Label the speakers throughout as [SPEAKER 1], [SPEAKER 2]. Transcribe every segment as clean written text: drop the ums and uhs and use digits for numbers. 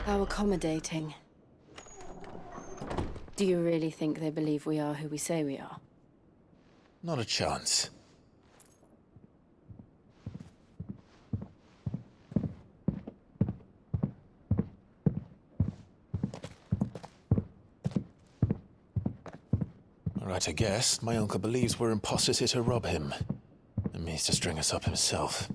[SPEAKER 1] How accommodating. Do you really think they believe we are who we say we are?
[SPEAKER 2] Not a chance. Right, I guess. My uncle believes we're imposters here to rob him. And means to string us up himself.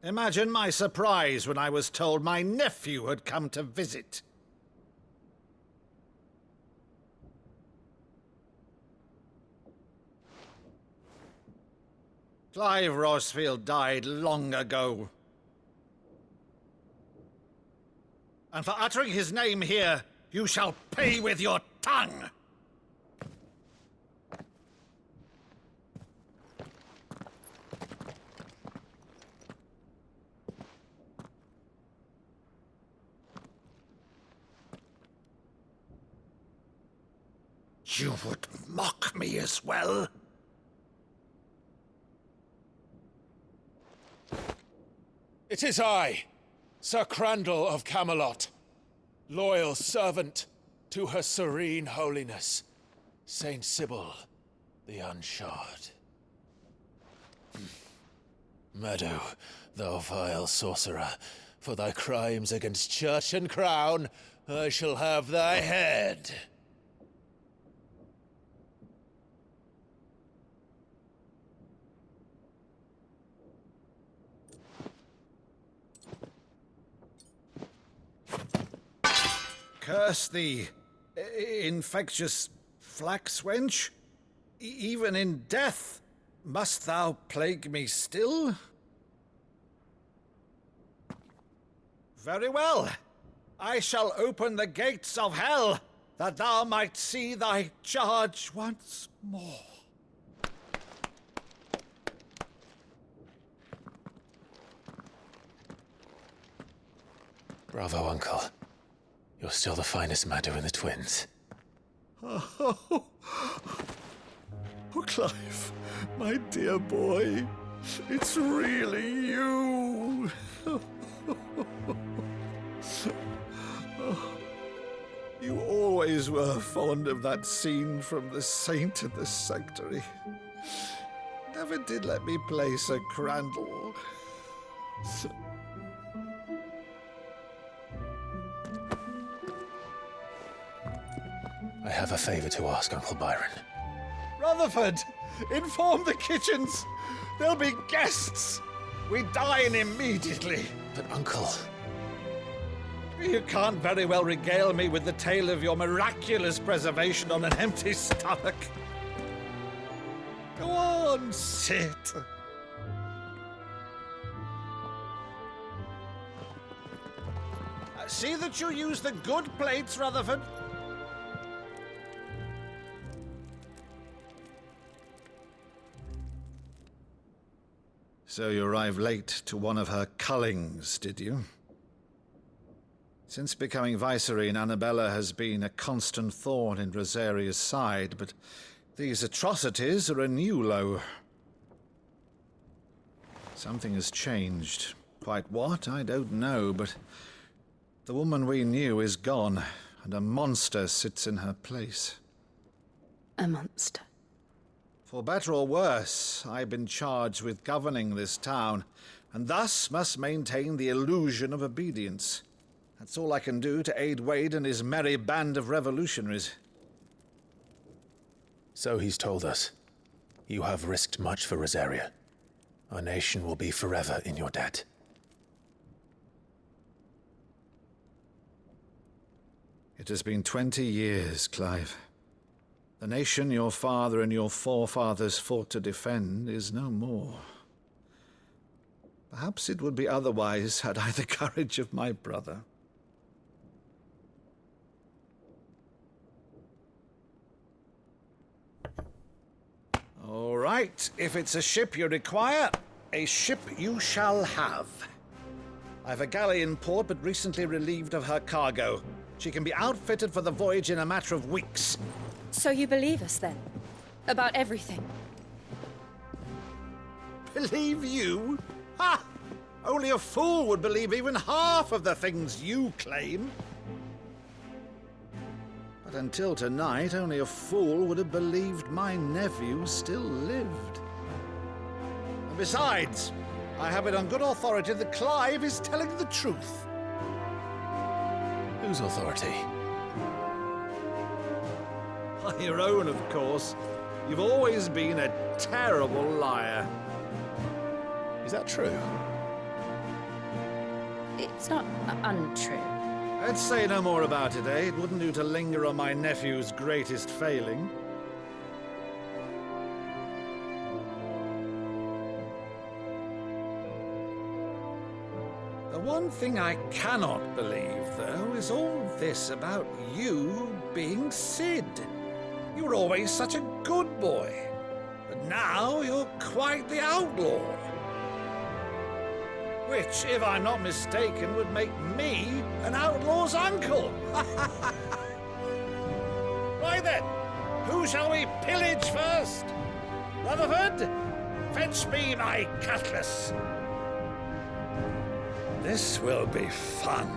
[SPEAKER 3] Imagine my surprise when I was told my nephew had come to visit. Clive Rosfield died long ago. And for uttering his name here, you shall pay with your tongue! You would mock me as well?
[SPEAKER 2] It is I, Sir Crandall of Camelot, loyal servant to Her Serene Holiness, Saint Sybil the Unshod. Meadow, thou vile sorcerer, for thy crimes against church and crown, I shall have thy head.
[SPEAKER 3] Curse thee, infectious flax wench. Even in death, must thou plague me still? Very well. I shall open the gates of hell, that thou might see thy charge once more.
[SPEAKER 2] Bravo, Uncle. You're still the finest Meadow in the twins.
[SPEAKER 3] Oh, Clive, my dear boy, it's really you. You always were fond of that scene from The Saint in the Sanctuary. Never did let me play Sir Crandall.
[SPEAKER 2] I have a favor to ask, Uncle Byron.
[SPEAKER 3] Rutherford, inform the kitchens. There'll be guests. We dine immediately.
[SPEAKER 2] But, Uncle...
[SPEAKER 3] You can't very well regale me with the tale of your miraculous preservation on an empty stomach. Go on, sit. See that you use the good plates, Rutherford. So you arrived late to one of her cullings, did you? Since becoming Vicereine, Annabella has been a constant thorn in Rosaria's side, but these atrocities are a new low. Something has changed. Quite what, I don't know, but the woman we knew is gone, and a monster sits in her place.
[SPEAKER 1] A monster.
[SPEAKER 3] For better or worse, I've been charged with governing this town, and thus must maintain the illusion of obedience. That's all I can do to aid Wade and his merry band of revolutionaries.
[SPEAKER 2] So he's told us. You have risked much for Rosaria. Our nation will be forever in your debt.
[SPEAKER 3] It has been 20 years, Clive. The nation your father and your forefathers fought to defend is no more. Perhaps it would be otherwise had I the courage of my brother. All right, if it's a ship you require, a ship you shall have. I've a galley in port, but recently relieved of her cargo. She can be outfitted for the voyage in a matter of weeks.
[SPEAKER 1] So you believe us then? About everything?
[SPEAKER 3] Believe you? Ha! Only a fool would believe even half of the things you claim. But until tonight, only a fool would have believed my nephew still lived. And besides, I have it on good authority that Clive is telling the truth.
[SPEAKER 2] Whose authority?
[SPEAKER 3] Your own, of course. You've always been a terrible liar.
[SPEAKER 2] Is that true?
[SPEAKER 1] It's not untrue.
[SPEAKER 3] Let's say no more about it, eh? It wouldn't do to linger on my nephew's greatest failing. The one thing I cannot believe, though, is all this about you being Cid. You were always such a good boy, but now you're quite the outlaw. Which, if I'm not mistaken, would make me an outlaw's uncle. Right then, who shall we pillage first? Rutherford, fetch me my cutlass. This will be fun.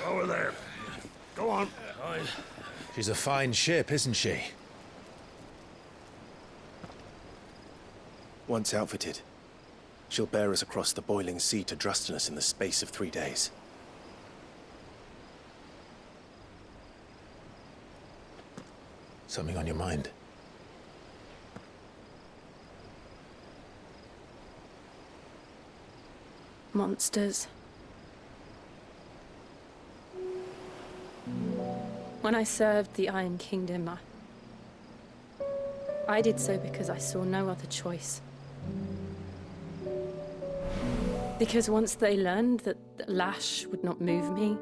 [SPEAKER 4] Over there. Go on.
[SPEAKER 2] She's a fine ship, isn't she?
[SPEAKER 5] Once outfitted, she'll bear us across the boiling sea to Drustinus in the space of 3 days.
[SPEAKER 2] Something on your mind?
[SPEAKER 1] Monsters. When I served the Iron Kingdom, I did so because I saw no other choice. Because once they learned that the lash would not move me,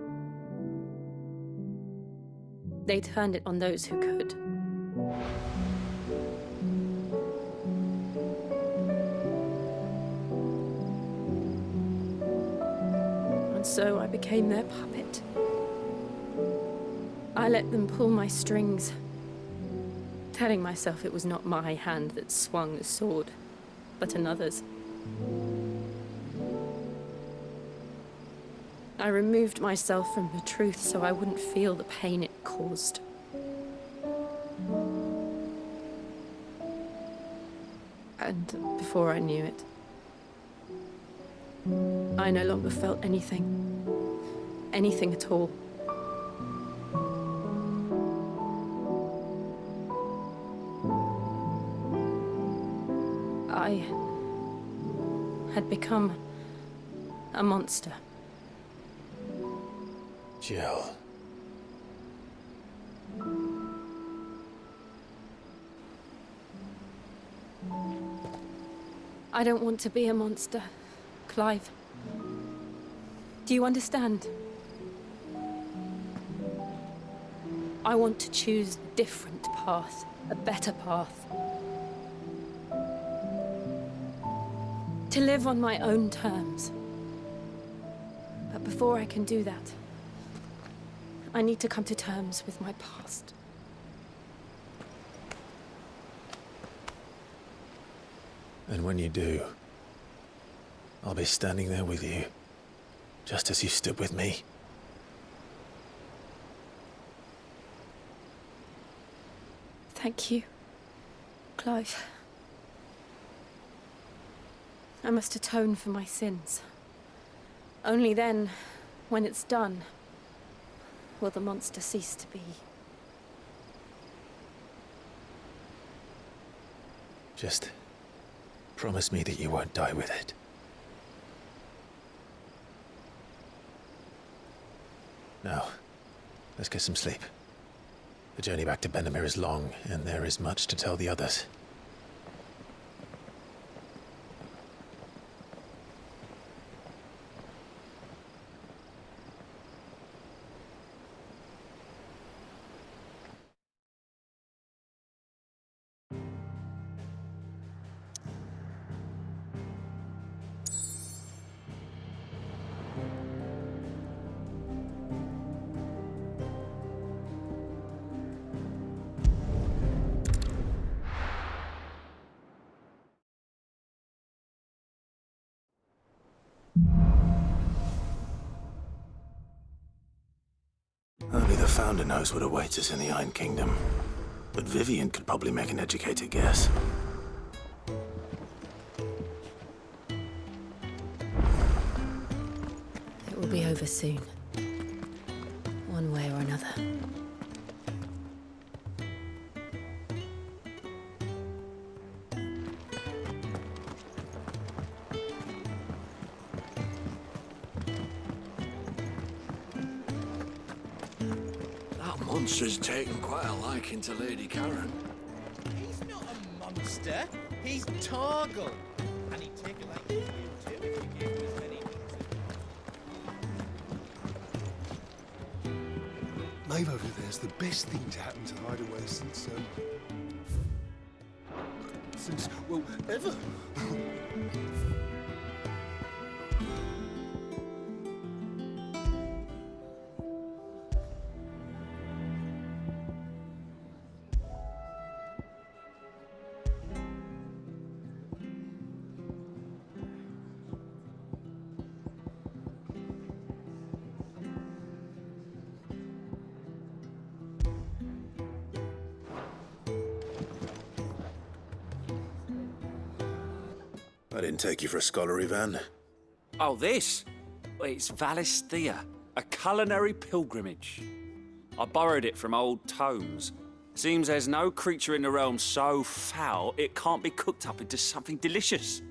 [SPEAKER 1] they turned it on those who could. And so I became their puppet. I let them pull my strings, telling myself it was not my hand that swung the sword, but another's. I removed myself from the truth so I wouldn't feel the pain it caused. And before I knew it, I no longer felt anything. Anything at all. I had become a monster.
[SPEAKER 2] Jill.
[SPEAKER 1] I don't want to be a monster, Clive. Do you understand? I want to choose a different path, a better path. To live on my own terms. But before I can do that, I need to come to terms with my past.
[SPEAKER 2] And when you do, I'll be standing there with you, just as you stood with me.
[SPEAKER 1] Thank you, Clive. I must atone for my sins. Only then, when it's done, will the monster cease to be.
[SPEAKER 2] Just promise me that you won't die with it. Now, let's get some sleep. The journey back to Benamir is long, and there is much to tell the others.
[SPEAKER 5] Only the Founder knows what awaits us in the Iron Kingdom. But Vivian could probably make an educated guess.
[SPEAKER 1] It will be over soon. One way or another.
[SPEAKER 4] That monster's taken quite a liking to Lady Karen.
[SPEAKER 6] He's not a monster. He's Torgal. And he'd take a liking to you too if you gave him as many
[SPEAKER 7] Maeve over there's the best thing to happen to Hideaway since, well, ever.
[SPEAKER 5] I didn't take you for a scholar, Ivan.
[SPEAKER 8] Oh, this? Well, it's Valisthea, a culinary pilgrimage. I borrowed it from old tomes. Seems there's no creature in the realm so foul it can't be cooked up into something delicious.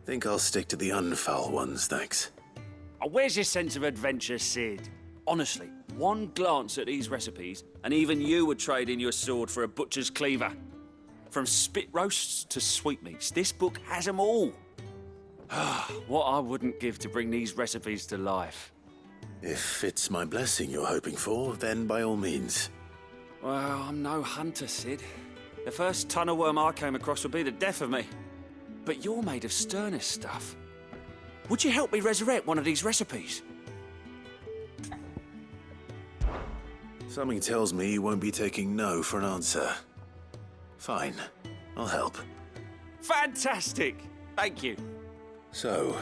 [SPEAKER 5] Think I'll stick to the unfoul ones, thanks.
[SPEAKER 8] Oh, where's your sense of adventure, Sid? Honestly, one glance at these recipes, and even you would trade in your sword for a butcher's cleaver. From spit roasts to sweetmeats, this book has them all. What I wouldn't give to bring these recipes to life.
[SPEAKER 5] If it's my blessing you're hoping for, then by all means.
[SPEAKER 8] Well, I'm no hunter, Sid. The first tunnel worm I came across would be the death of me. But you're made of sterner stuff. Would you help me resurrect one of these recipes?
[SPEAKER 5] Something tells me you won't be taking no for an answer. Fine, I'll help.
[SPEAKER 8] Fantastic! Thank you.
[SPEAKER 5] So,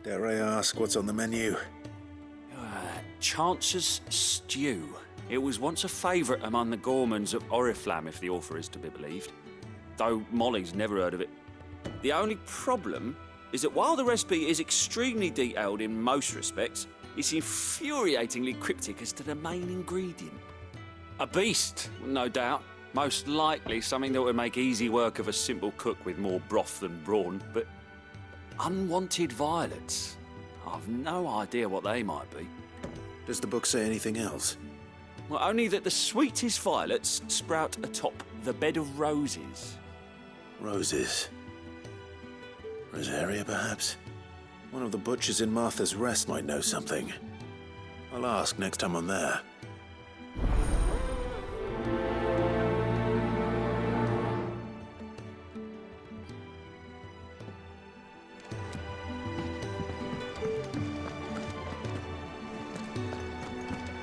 [SPEAKER 5] dare I ask what's on the menu?
[SPEAKER 8] Chance's Stew. It was once a favourite among the gourmands of Oriflamme, if the author is to be believed. Though Molly's never heard of it. The only problem is that while the recipe is extremely detailed in most respects, it's infuriatingly cryptic as to the main ingredient. A beast, no doubt. Most likely something that would make easy work of a simple cook with more broth than brawn, but unwanted violets. I've no idea what they might be.
[SPEAKER 5] Does the book say anything else?
[SPEAKER 8] Well, only that the sweetest violets sprout atop the bed of roses.
[SPEAKER 5] Roses. Rosaria, perhaps? One of the butchers in Martha's Rest might know something. I'll ask next time I'm there.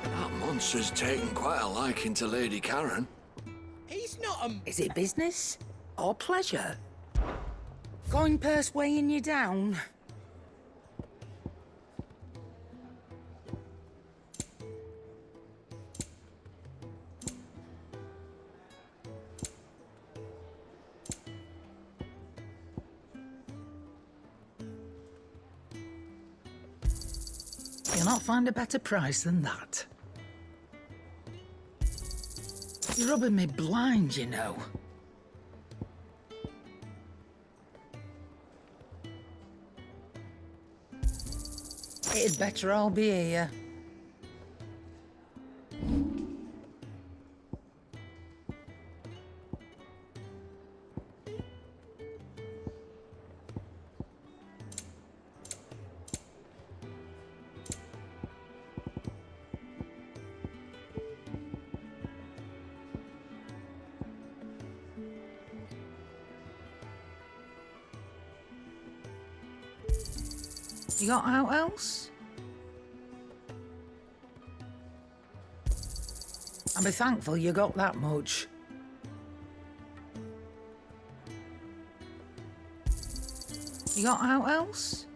[SPEAKER 4] That monster's taken quite a liking to Lady Karen.
[SPEAKER 6] He's not a...
[SPEAKER 9] Is it business or pleasure? Coin purse weighing you down? You'll not find a better price than that. You're rubbing me blind, you know. It'd better all be here. You got out else? I'll be thankful you got that much. You got out else?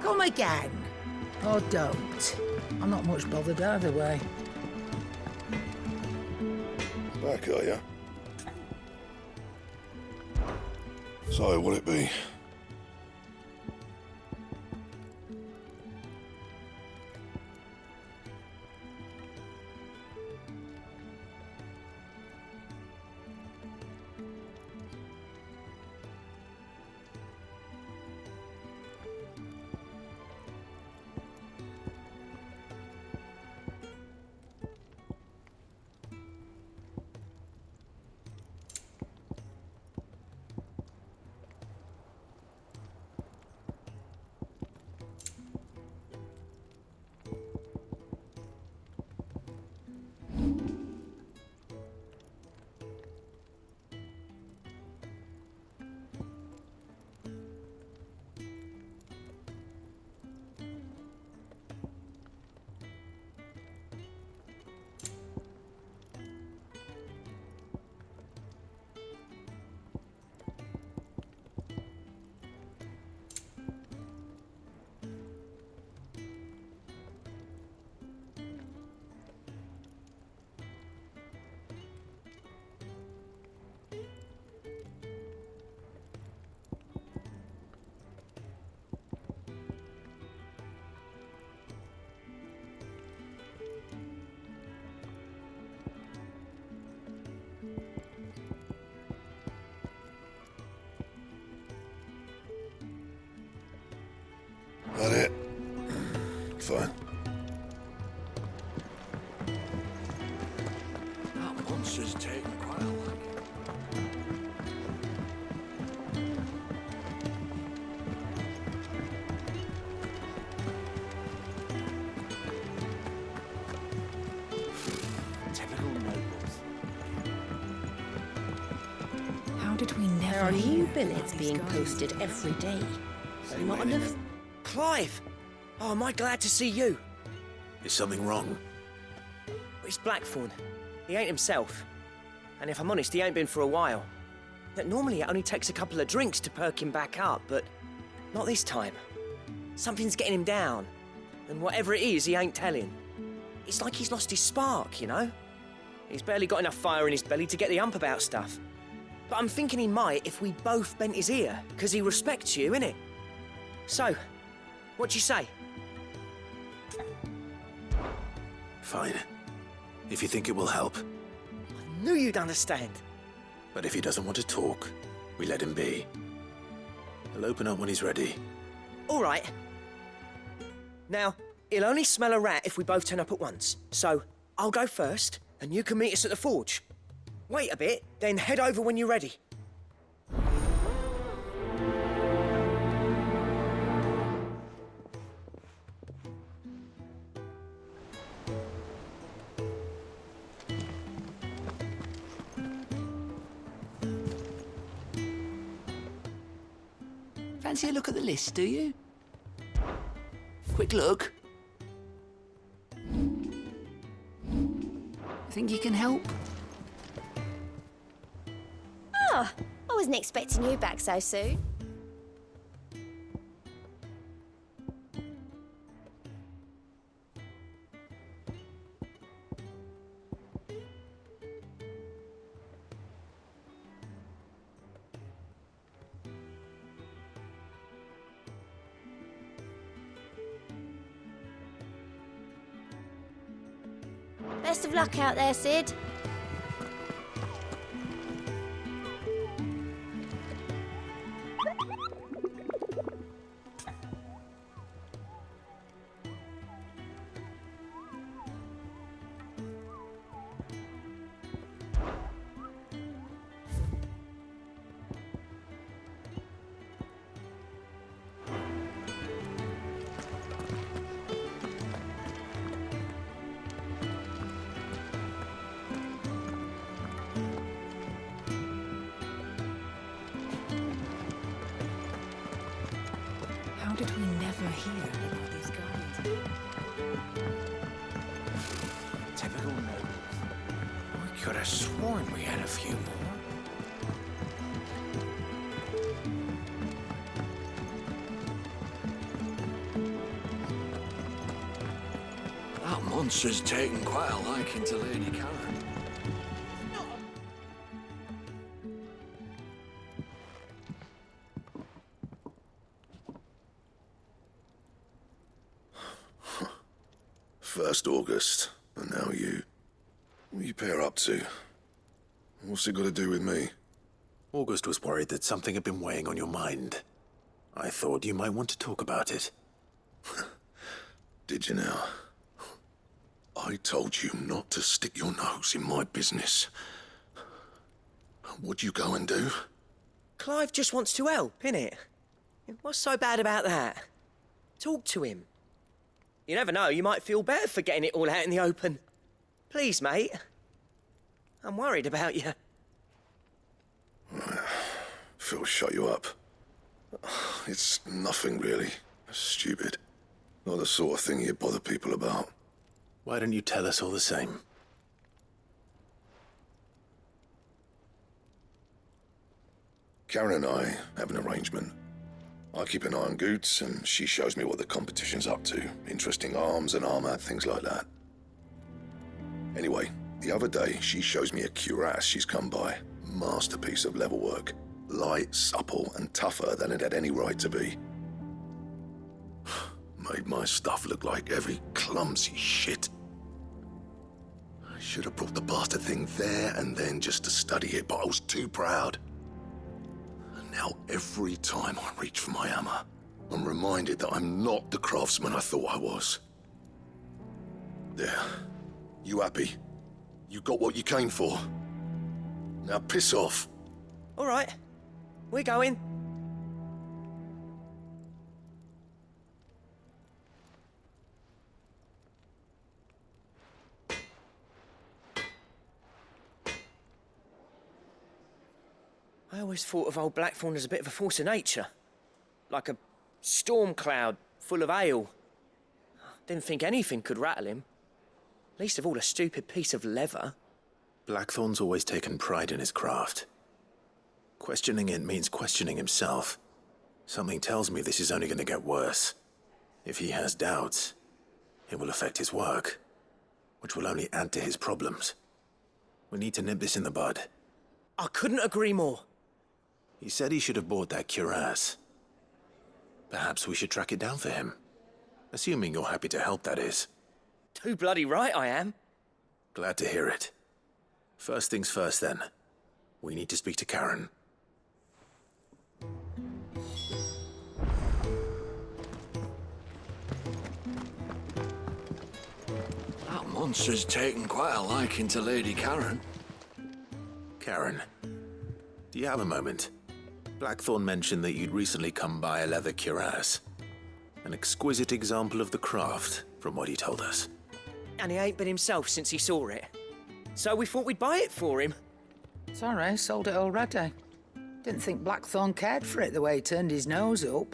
[SPEAKER 9] Come again. Or don't. I'm not much bothered either way.
[SPEAKER 7] Back, are ya? So, what'll it be? That it? Fine.
[SPEAKER 4] That monster's taken quite a liking.
[SPEAKER 6] Typical nobles.
[SPEAKER 1] How did we never
[SPEAKER 10] There are
[SPEAKER 1] hear
[SPEAKER 10] new
[SPEAKER 1] about
[SPEAKER 10] billets
[SPEAKER 1] these
[SPEAKER 10] being
[SPEAKER 1] guys?
[SPEAKER 10] posted every day. Not
[SPEAKER 4] way,
[SPEAKER 10] enough.
[SPEAKER 6] Clive! Oh, am I glad to see you?
[SPEAKER 5] Is something wrong?
[SPEAKER 6] It's Blackthorn. He ain't himself. And if I'm honest, he ain't been for a while. That normally it only takes a couple of drinks to perk him back up, but not this time. Something's getting him down. And whatever it is, he ain't telling. It's like he's lost his spark, you know? He's barely got enough fire in his belly to get the ump about stuff. But I'm thinking he might if we both bent his ear, because he respects you, innit? So, what you say?
[SPEAKER 5] Fine. If you think it will help.
[SPEAKER 6] I knew you'd understand.
[SPEAKER 5] But if he doesn't want to talk, we let him be. He'll open up when he's ready.
[SPEAKER 6] All right. Now, he'll only smell a rat if we both turn up at once. So, I'll go first, and you can meet us at the forge. Wait a bit, then head over when you're ready.
[SPEAKER 11] Fancy a look at the list, do you? Quick look. Think you can help?
[SPEAKER 10] Oh, I wasn't expecting you back so soon. Best of luck out there, Sid.
[SPEAKER 1] How did we never hear about these guys?
[SPEAKER 6] Typical nobles.
[SPEAKER 4] I could have sworn we had a few more. That monster's taken quite a liking to Lady Karen.
[SPEAKER 7] First August, and now you. What are you pair up to? What's it got to do with me?
[SPEAKER 2] August was worried that something had been weighing on your mind. I thought you might want to talk about it.
[SPEAKER 7] Did you now? I told you not to stick your nose in my business. What'd you go and do?
[SPEAKER 6] Clive just wants to help, innit? What's so bad about that? Talk to him. You never know, you might feel better for getting it all out in the open. Please, mate. I'm worried about you.
[SPEAKER 7] Phil, shut you up. It's nothing really. Stupid. Not the sort of thing you bother people about.
[SPEAKER 2] Why don't you tell us all the same?
[SPEAKER 7] Karen and I have an arrangement. I keep an eye on Goots, and she shows me what the competition's up to. Interesting arms and armor, things like that. Anyway, the other day, she shows me a cuirass she's come by. Masterpiece of level work. Light, supple, and tougher than it had any right to be. Made my stuff look like heavy, clumsy shit. I should have brought the bastard thing there and then just to study it, but I was too proud. And now every time I reach for my hammer, I'm reminded that I'm not the craftsman I thought I was. There. You happy? You got what you came for. Now piss off.
[SPEAKER 6] All right. We're going. I always thought of old Blackthorn as a bit of a force of nature. Like a storm cloud full of ale. Didn't think anything could rattle him. Least of all a stupid piece of leather.
[SPEAKER 2] Blackthorn's always taken pride in his craft. Questioning it means questioning himself. Something tells me this is only going to get worse. If he has doubts, it will affect his work, which will only add to his problems. We need to nip this in the bud.
[SPEAKER 6] I couldn't agree more.
[SPEAKER 2] He said he should have bought that cuirass. Perhaps we should track it down for him. Assuming you're happy to help, that is.
[SPEAKER 6] Too bloody right I am.
[SPEAKER 2] Glad to hear it. First things first, then. We need to speak to Karen.
[SPEAKER 4] That monster's taken quite a liking to Lady Karen.
[SPEAKER 2] Karen, do you have a moment? Blackthorn mentioned that you'd recently come by a leather cuirass. An exquisite example of the craft, from what he told us.
[SPEAKER 6] And he ain't been himself since he saw it. So we thought we'd buy it for him.
[SPEAKER 9] Sorry, sold it already. Didn't think Blackthorn cared for it the way he turned his nose up.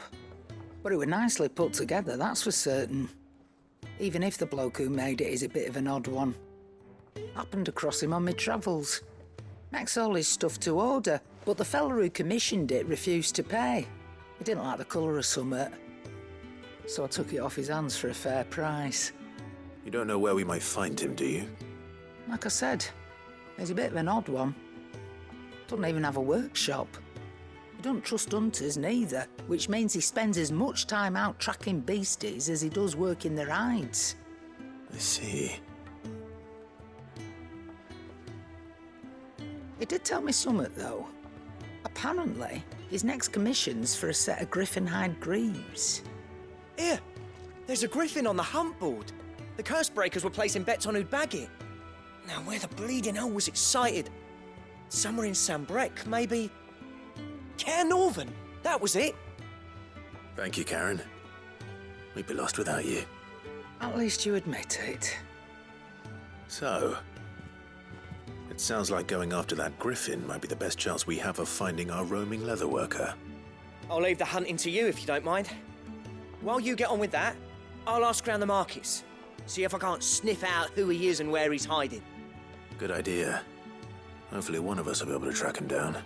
[SPEAKER 9] But it was nicely put together, that's for certain. Even if the bloke who made it is a bit of an odd one. Happened across him on my travels. Makes all his stuff to order, but the fella who commissioned it refused to pay. He didn't like the colour of summit. So I took it off his hands for a fair price.
[SPEAKER 2] You don't know where we might find him, do you?
[SPEAKER 9] Like I said, he's a bit of an odd one. Doesn't even have a workshop. He don't trust hunters neither, which means he spends as much time out tracking beasties as he does working their hides.
[SPEAKER 2] I see.
[SPEAKER 9] He did tell me something, though. Apparently, his next commission's for a set of griffin hide greaves.
[SPEAKER 6] Here, there's a griffin on the hunt board. The curse breakers were placing bets on who'd bag it. Now, where the bleeding hell was it sighted? Somewhere in Sambrec, maybe... Caernarvon, that was it.
[SPEAKER 2] Thank you, Karen. We'd be lost without you.
[SPEAKER 9] At least you admit it.
[SPEAKER 2] So, it sounds like going after that griffin might be the best chance we have of finding our roaming leatherworker.
[SPEAKER 6] I'll leave the hunting to you if you don't mind. While you get on with that, I'll ask around the markets. See if I can't sniff out who he is and where he's hiding.
[SPEAKER 2] Good idea. Hopefully one of us will be able to track him down.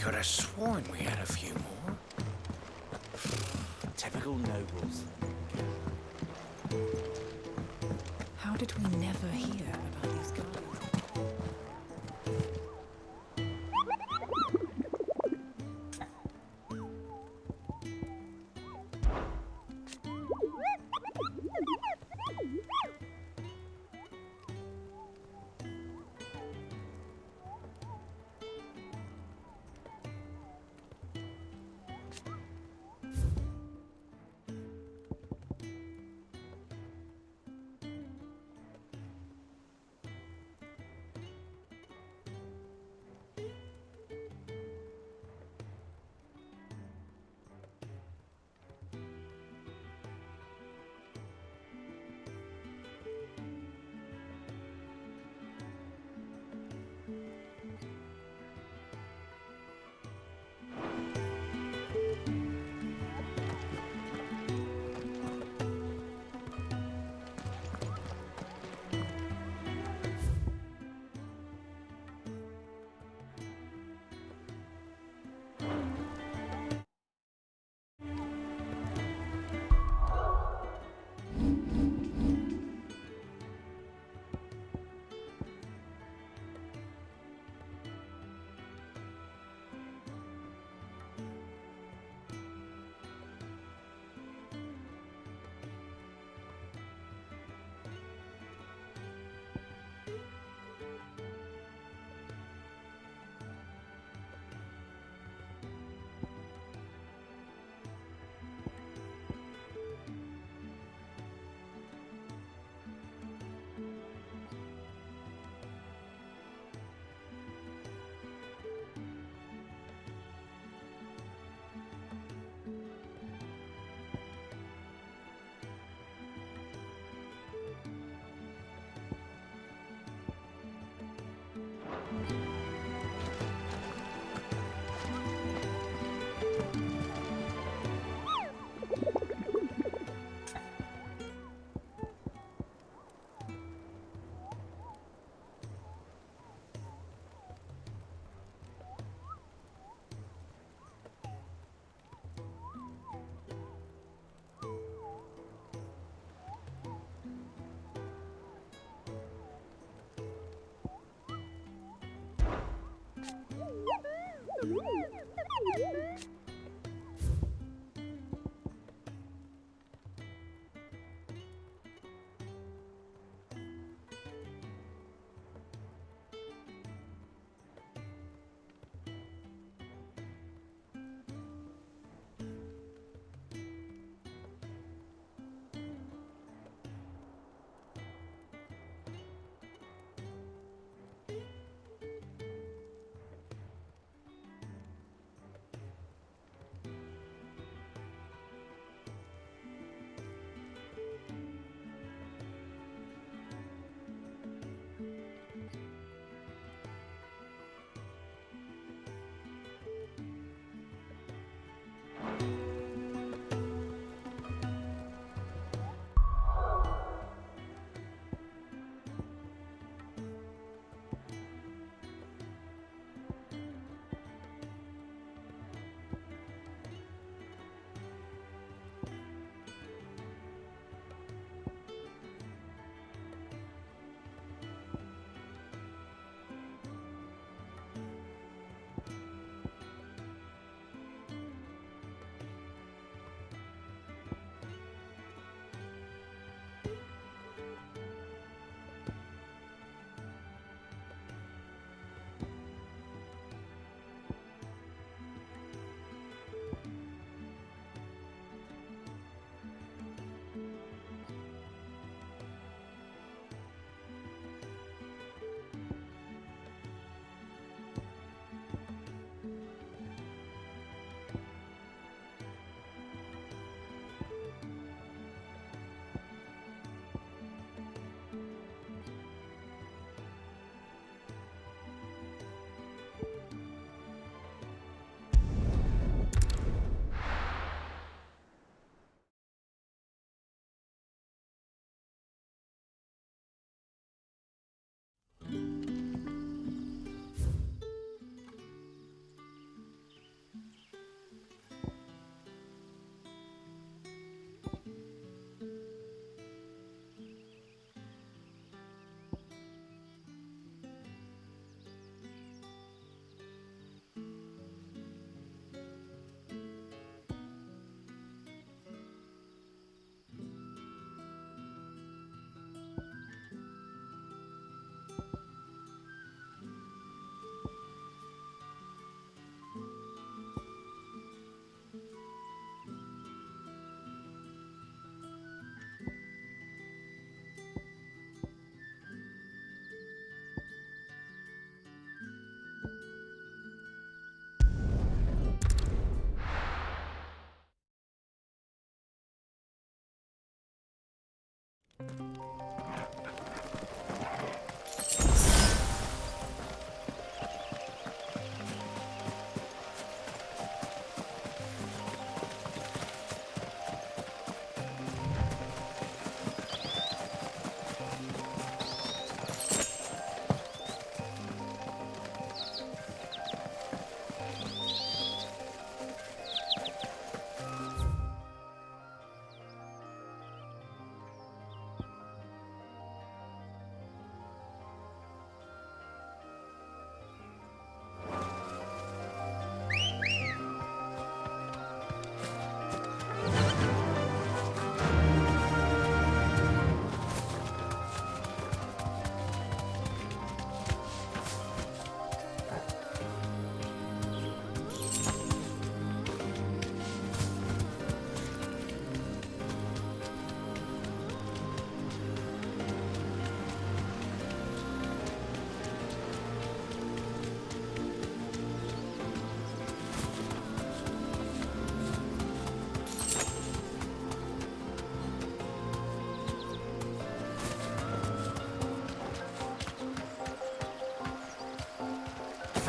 [SPEAKER 12] Could have sworn we had a few more. Typical nobles.
[SPEAKER 1] How did we never hear about these guys?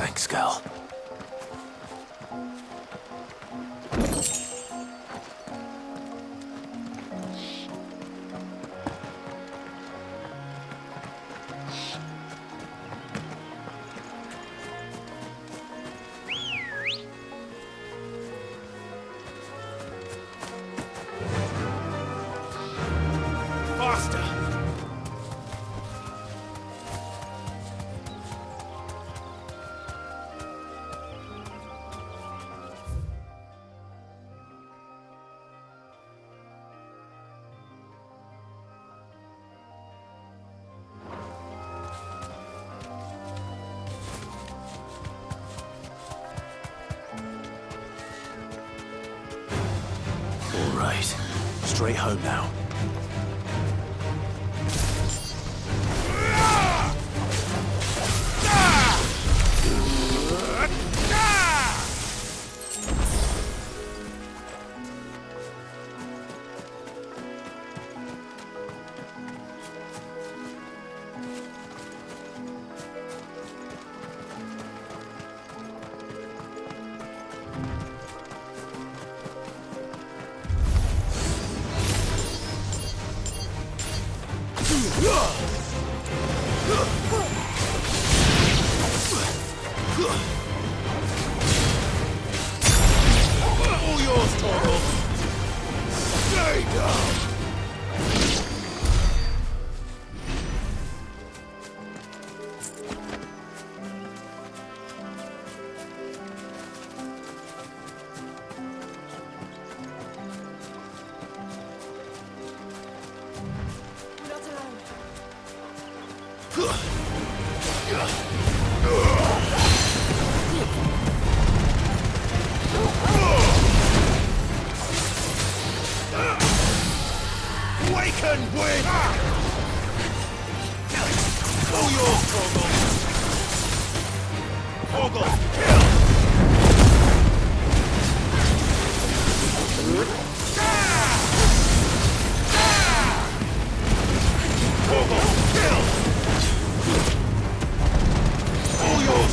[SPEAKER 2] Thanks, Gal.
[SPEAKER 3] Faster!
[SPEAKER 2] All right. Straight home now.
[SPEAKER 3] All yours, Torgal! Stay down!
[SPEAKER 1] Not alone.
[SPEAKER 3] Awaken, win! All yours, Torgal! Torgal, kill! Torgal, kill! All yours!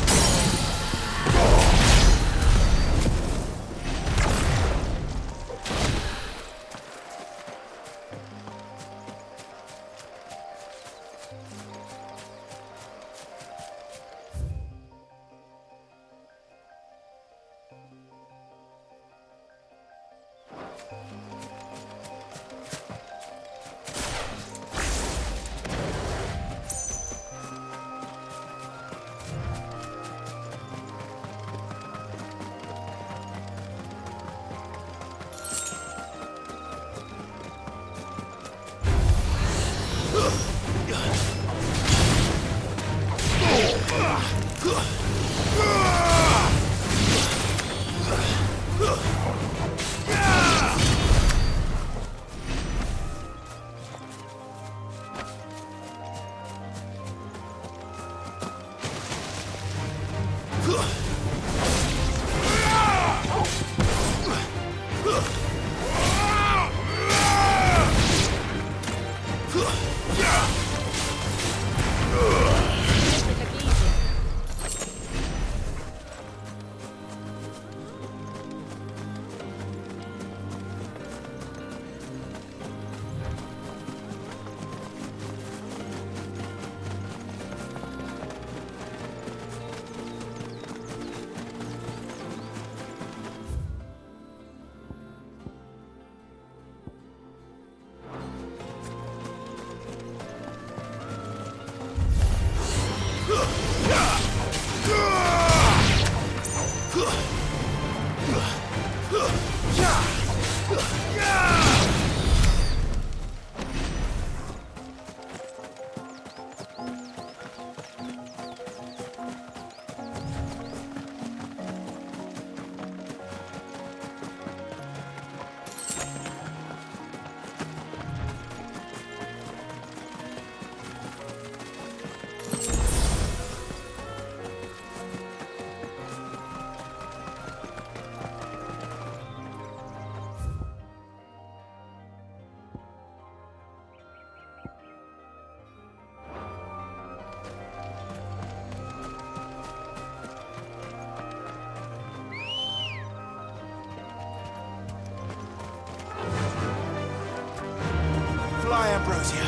[SPEAKER 5] Ambrosia.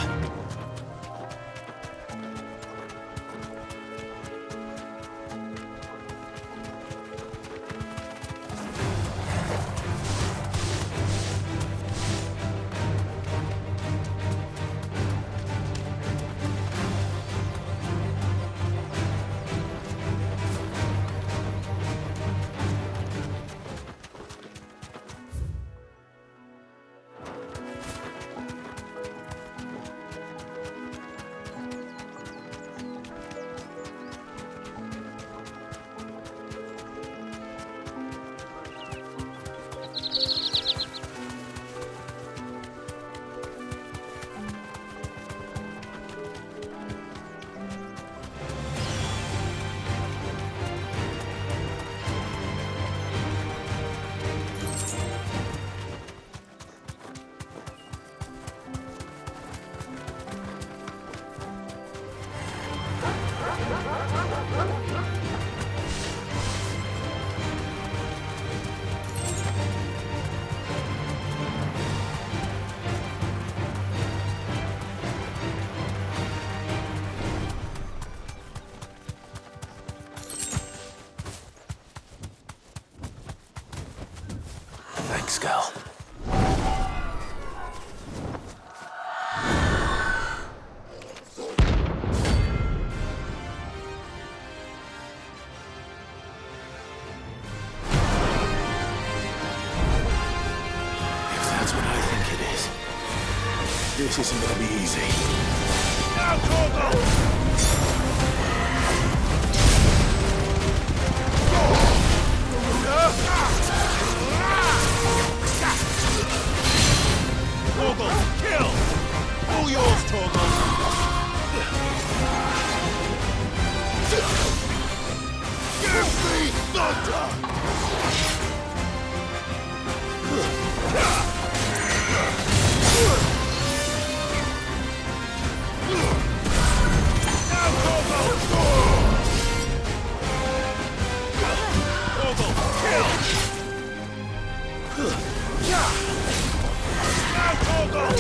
[SPEAKER 5] Thanks, girl. If that's what I think it is, this isn't gonna be easy. Now, Torgal! Torgal, kill! All yours, Torgal! Give me thunder! Now, Torgal! Torgal, kill! Now, Torgal!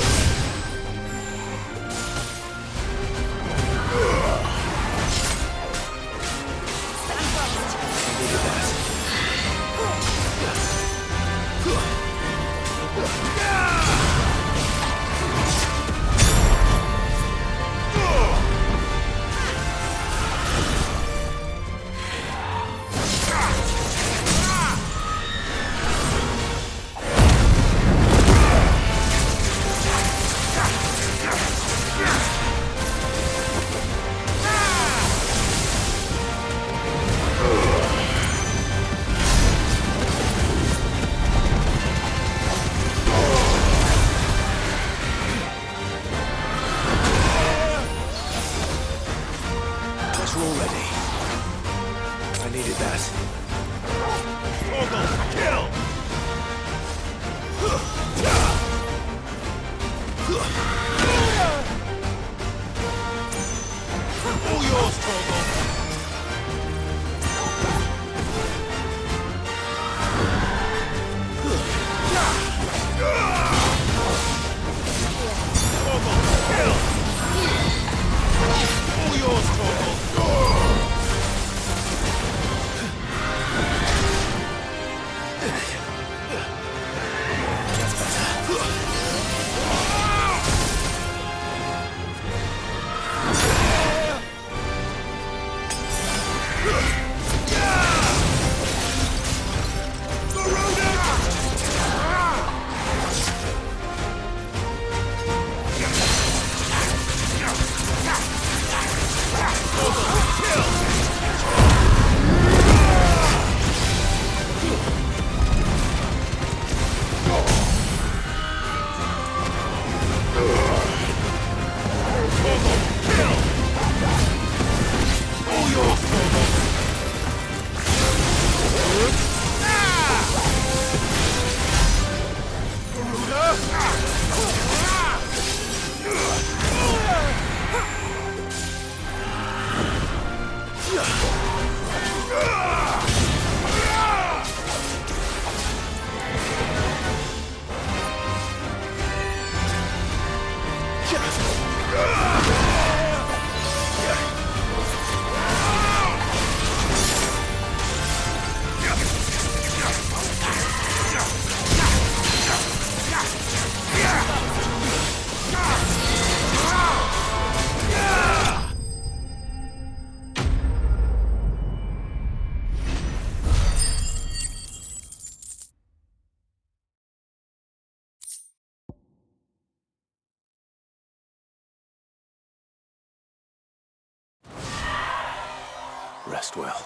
[SPEAKER 2] Rest well.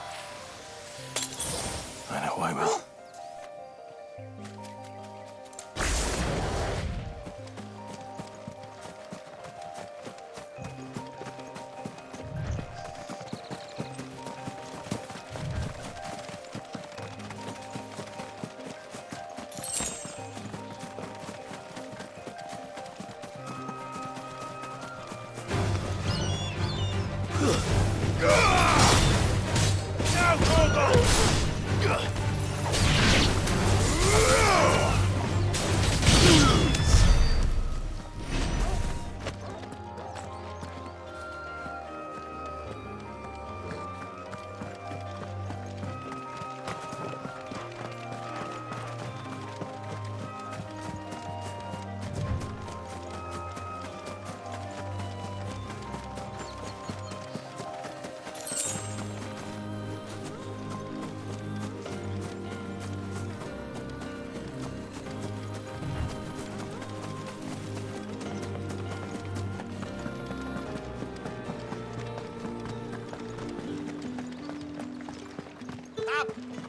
[SPEAKER 2] I know I will.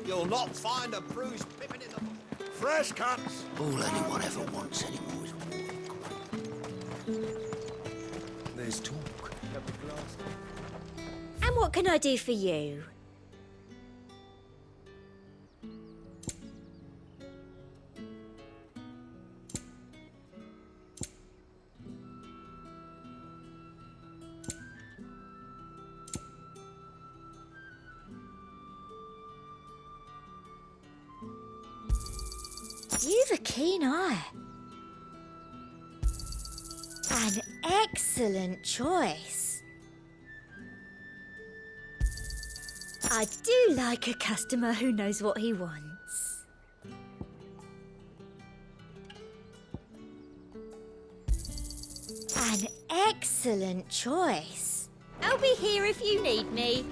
[SPEAKER 4] You'll not find a bruised pippin in the... Fresh cuts!
[SPEAKER 11] All anyone ever wants anymore is war.
[SPEAKER 4] There's talk.
[SPEAKER 10] And what can I do for you? You've a keen eye. An excellent choice. I do like a customer who knows what he wants. An excellent choice. I'll be here if you need me.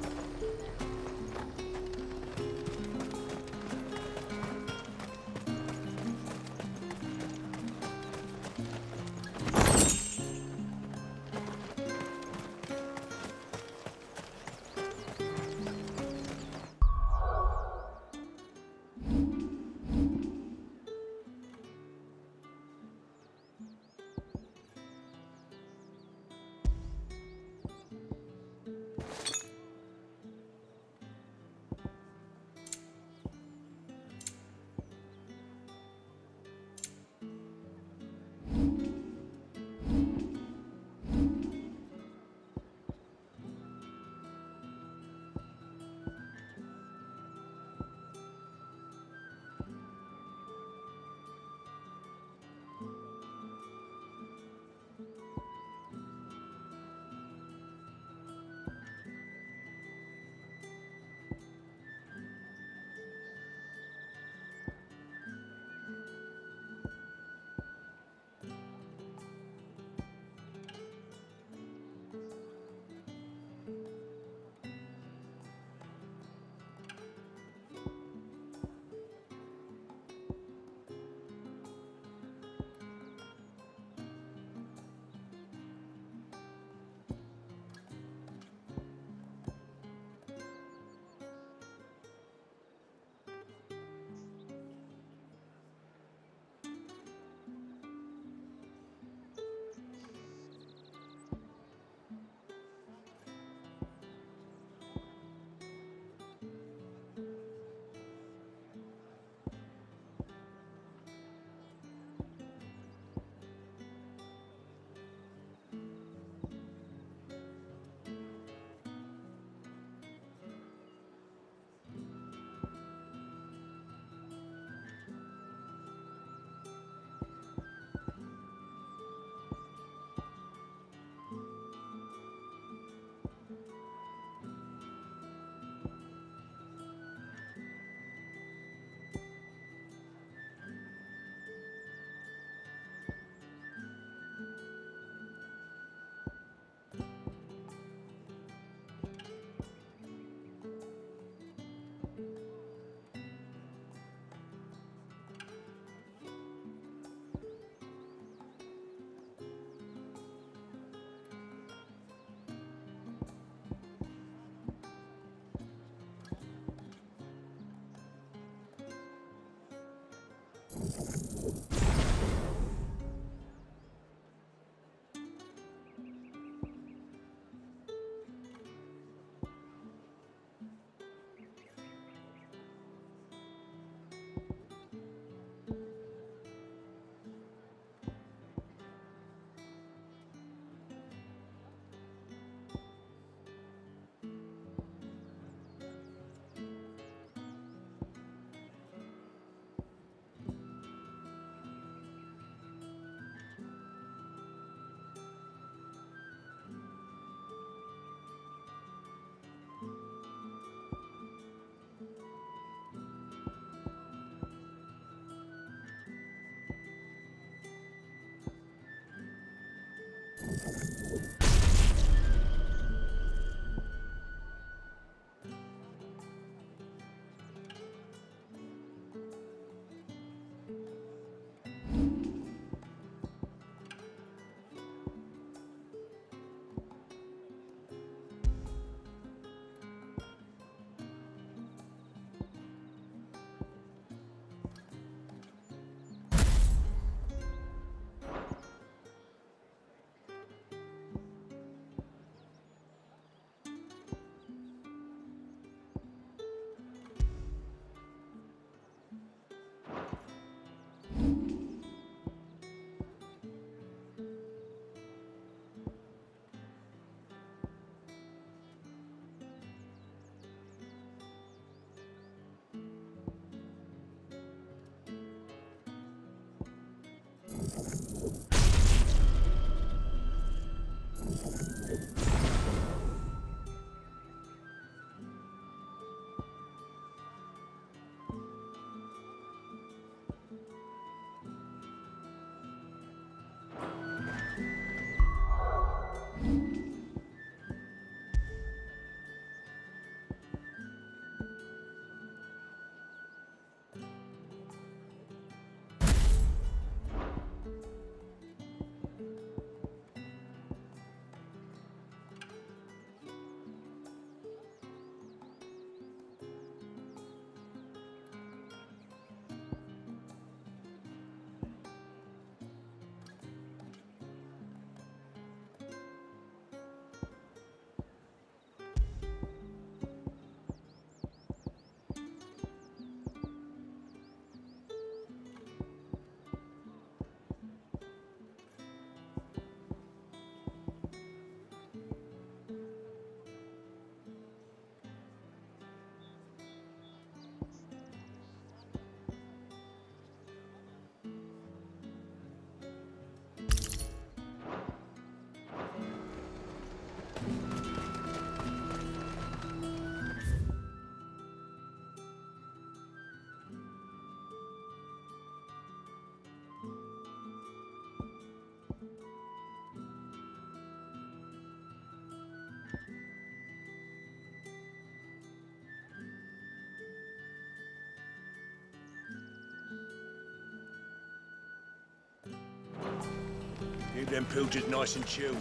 [SPEAKER 5] Keep them pilchers nice and chilled.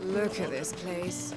[SPEAKER 1] Look at this place.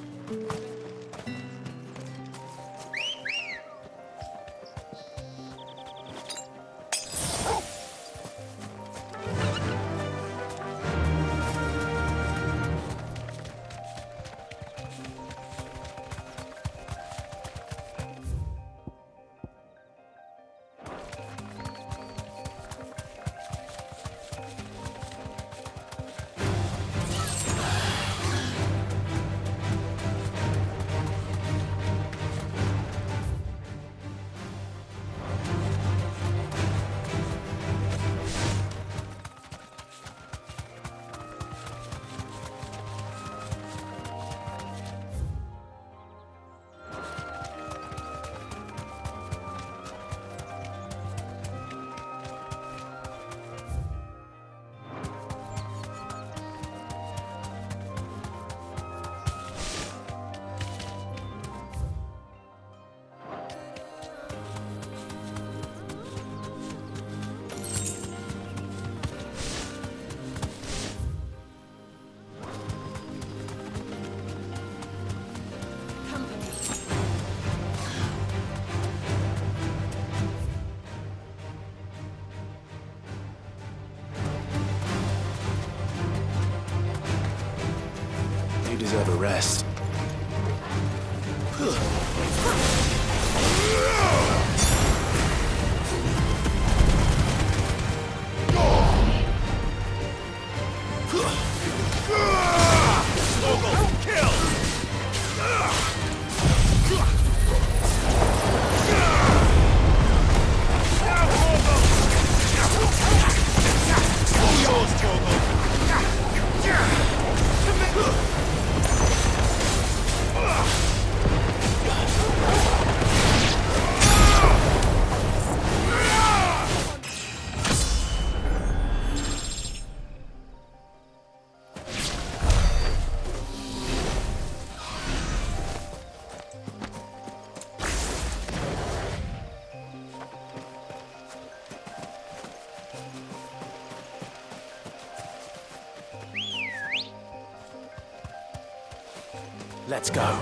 [SPEAKER 5] Let's go.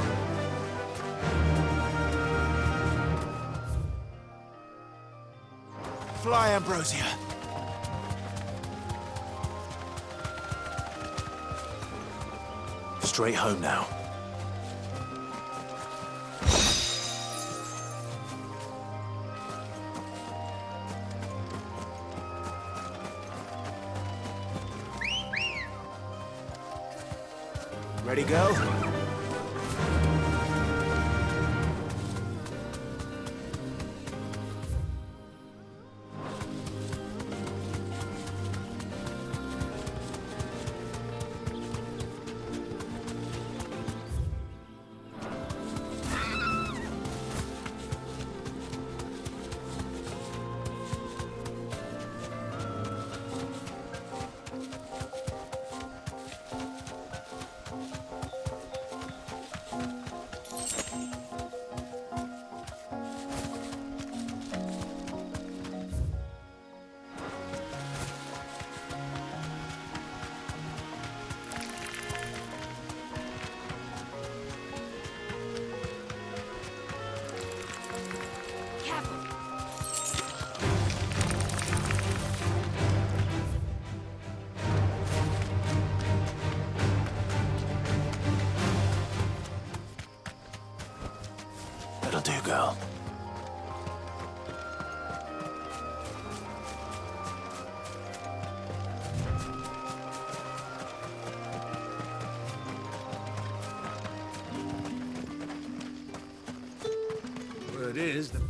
[SPEAKER 5] Fly, Ambrosia. Straight home now. Ready, go? That'll do, girl. Word is that...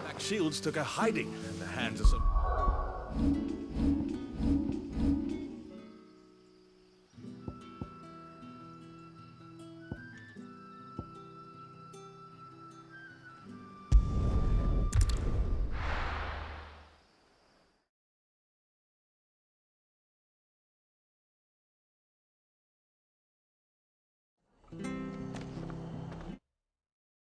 [SPEAKER 5] Black Shields took a hiding in the hands of some...